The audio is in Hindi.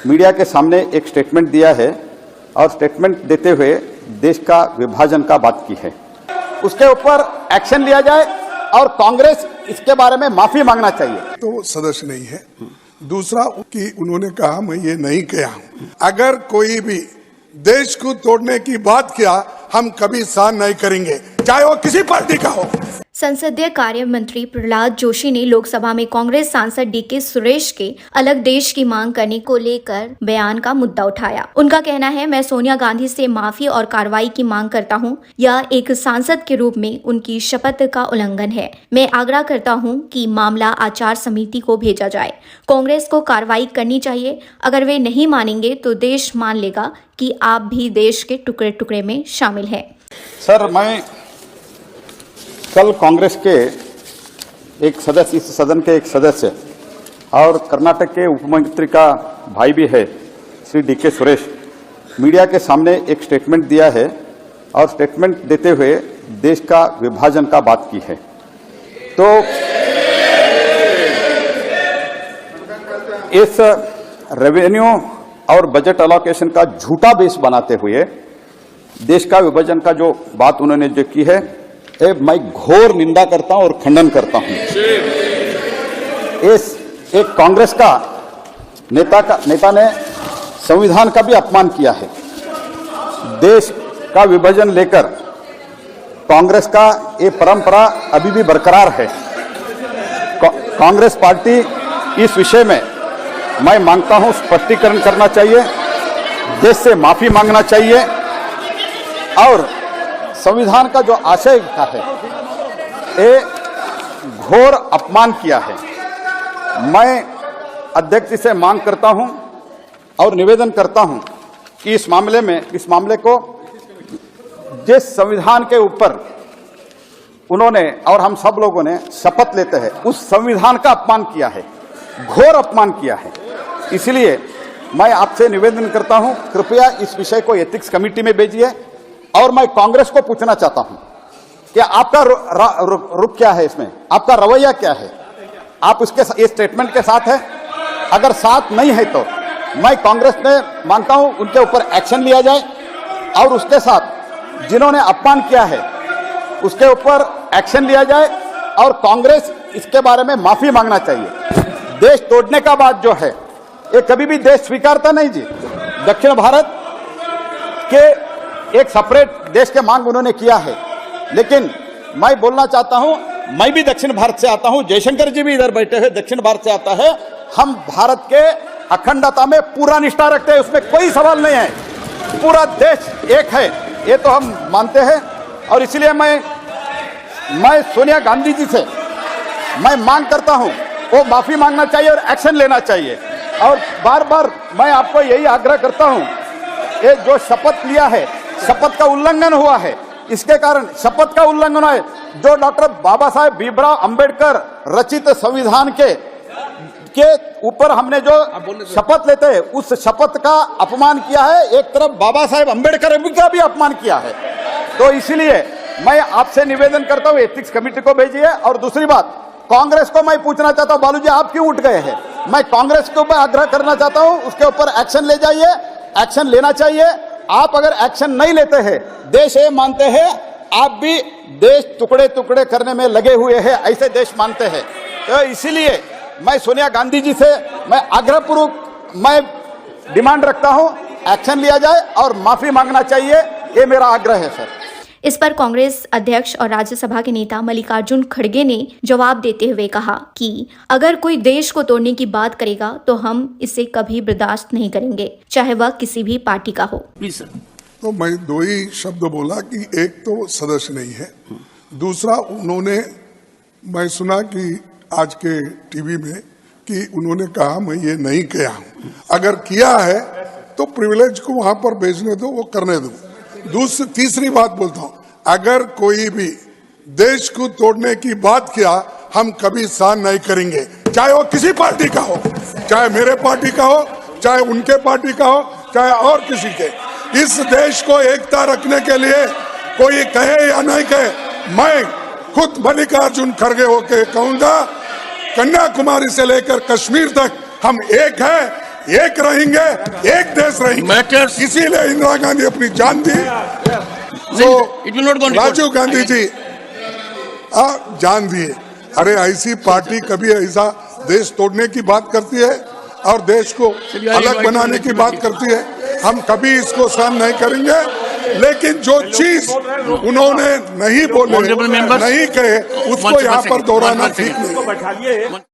मीडिया के सामने एक स्टेटमेंट दिया है और स्टेटमेंट देते हुए देश का विभाजन का बात की है। उसके ऊपर एक्शन लिया जाए और कांग्रेस इसके बारे में माफी मांगना चाहिए। तो सदस्य नहीं है। दूसरा कि उन्होंने कहा मैं ये नहीं किया। अगर कोई भी देश को तोड़ने की बात किया हम कभी सहन नहीं करेंगे, चाहे वो किसी पार्टी का हो। संसदीय कार्य मंत्री प्रहलाद जोशी ने लोकसभा में कांग्रेस सांसद डीके सुरेश के अलग देश की मांग करने को लेकर बयान का मुद्दा उठाया। उनका कहना है, मैं सोनिया गांधी से माफी और कार्रवाई की मांग करता हूं। यह एक सांसद के रूप में उनकी शपथ का उल्लंघन है। मैं आग्रह करता हूं कि मामला आचार समिति को भेजा जाए। कांग्रेस को कार्रवाई करनी चाहिए। अगर वे नहीं मानेंगे तो देश मान लेगा कि आप भी देश के टुकड़े टुकड़े में शामिल है। सर, मैं कल कांग्रेस के एक सदस्य, इस सदन के एक सदस्य और कर्नाटक के उप मुख्यमंत्री का भाई भी है श्री डीके सुरेश, मीडिया के सामने एक स्टेटमेंट दिया है और स्टेटमेंट देते हुए देश का विभाजन का बात की है। तो इस रेवेन्यू और बजट अलोकेशन का झूठा बेस बनाते हुए देश का विभाजन का जो बात उन्होंने जो की है, मैं घोर निंदा करता हूं और खंडन करता हूं। इस एक कांग्रेस का नेता ने संविधान का भी अपमान किया है। देश का विभाजन लेकर कांग्रेस का ये परंपरा अभी भी बरकरार है। कांग्रेस पार्टी इस विषय में मैं मांगता हूं स्पष्टीकरण करना चाहिए, देश से माफी मांगना चाहिए और संविधान का जो आशय का है ये घोर अपमान किया है। मैं अध्यक्ष से मांग करता हूं और निवेदन करता हूं कि इस मामले को जिस संविधान के ऊपर उन्होंने और हम सब लोगों ने शपथ लेते हैं उस संविधान का अपमान किया है, घोर अपमान किया है। इसलिए मैं आपसे निवेदन करता हूं, कृपया इस विषय को एथिक्स कमेटी में भेजिए। और मैं कांग्रेस को पूछना चाहता हूं कि आपका रुख क्या है, इसमें आपका रवैया क्या है? आप उसके इस स्टेटमेंट के साथ है? अगर साथ नहीं है तो मैं कांग्रेस में मांगता हूं उनके ऊपर एक्शन लिया जाए और उसके साथ जिन्होंने अपमान किया है उसके ऊपर एक्शन लिया जाए और कांग्रेस इसके बारे में माफी मांगना चाहिए। देश तोड़ने का बात जो है ये कभी भी देश स्वीकारता नहीं जी। दक्षिण भारत के एक सेपरेट देश के मांग उन्होंने किया है, लेकिन मैं बोलना चाहता हूं, मैं भी दक्षिण भारत से आता हूं, जयशंकर जी भी इधर बैठे हुए दक्षिण भारत से आता है। हम भारत के अखंडता में पूरा निष्ठा रखते हैं, उसमें कोई सवाल नहीं है। पूरा देश एक है ये तो हम मानते हैं और इसलिए मैं सोनिया गांधी जी से मैं मांग करता हूं वो माफी मांगना चाहिए और एक्शन लेना चाहिए। और बार बार मैं आपको यही आग्रह करता हूं, ये जो शपथ लिया है शपथ का उल्लंघन हुआ है। इसके कारण शपथ का उल्लंघन है। जो डॉक्टर बाबा साहेब भीमराव अंबेडकर रचित संविधान के ऊपर हमने जो शपथ लेते हैं उस शपथ का अपमान किया है। एक तरफ बाबा साहेब अंबेडकर का भी अपमान किया है। तो इसलिए मैं आपसे निवेदन करता हूं एथिक्स कमेटी को भेजिए। और दूसरी बात, कांग्रेस को मैं पूछना चाहता हूं, बालू जी आप क्यों उठ गए हैं? मैं कांग्रेस के ऊपर आग्रह करना चाहता हूं उसके ऊपर एक्शन ले जाइए, एक्शन लेना चाहिए। आप अगर एक्शन नहीं लेते हैं, देश ये मानते हैं आप भी देश टुकड़े टुकड़े करने में लगे हुए हैं, ऐसे देश मानते हैं। तो इसीलिए मैं सोनिया गांधी जी से मैं आग्रहपूर्वक मैं डिमांड रखता हूं एक्शन लिया जाए और माफी मांगना चाहिए, ये मेरा आग्रह है सर। इस पर कांग्रेस अध्यक्ष और राज्यसभा के नेता मल्लिकार्जुन खड़गे ने जवाब देते हुए कहा कि अगर कोई देश को तोड़ने की बात करेगा तो हम इसे कभी बर्दाश्त नहीं करेंगे, चाहे वह किसी भी पार्टी का हो। Please sir. तो मैं दो ही शब्द बोला कि एक तो सदस्य नहीं है, दूसरा उन्होंने मैं सुना कि आज के टीवी में कि उन्होंने कहा मैं ये नहीं किया। अगर किया है तो प्रिविलेज को वहां पर भेजने दो, वो करने दो। तीसरी बात बोलता हूं, अगर कोई भी देश को तोड़ने की बात किया हम कभी सहन नहीं करेंगे, चाहे वो किसी पार्टी का हो, चाहे मेरे पार्टी का हो, चाहे उनके पार्टी का हो, चाहे और किसी के। इस देश को एकता रखने के लिए कोई कहे या नहीं कहे, मैं खुद मल्लिकार्जुन खड़गे होके कहूंगा, कन्याकुमारी से लेकर कश्मीर तक हम एक हैं। एक रहेंगे, एक देश रहेंगे। Matters- इसीलिए इंदिरा गांधी अपनी जान दी। It will not go on record. Rajiv Gandhi ji जान दिए। अरे ऐसी पार्टी कभी ऐसा देश तोड़ने की बात करती है और देश को अलग बनाने की बात करती है। हम कभी इसको सहन नहीं करेंगे। लेकिन जो चीज उन्होंने नहीं बोले, Honorable members, नहीं कहे, उसको यहाँ पर दोहराना one ठीक second. नहीं।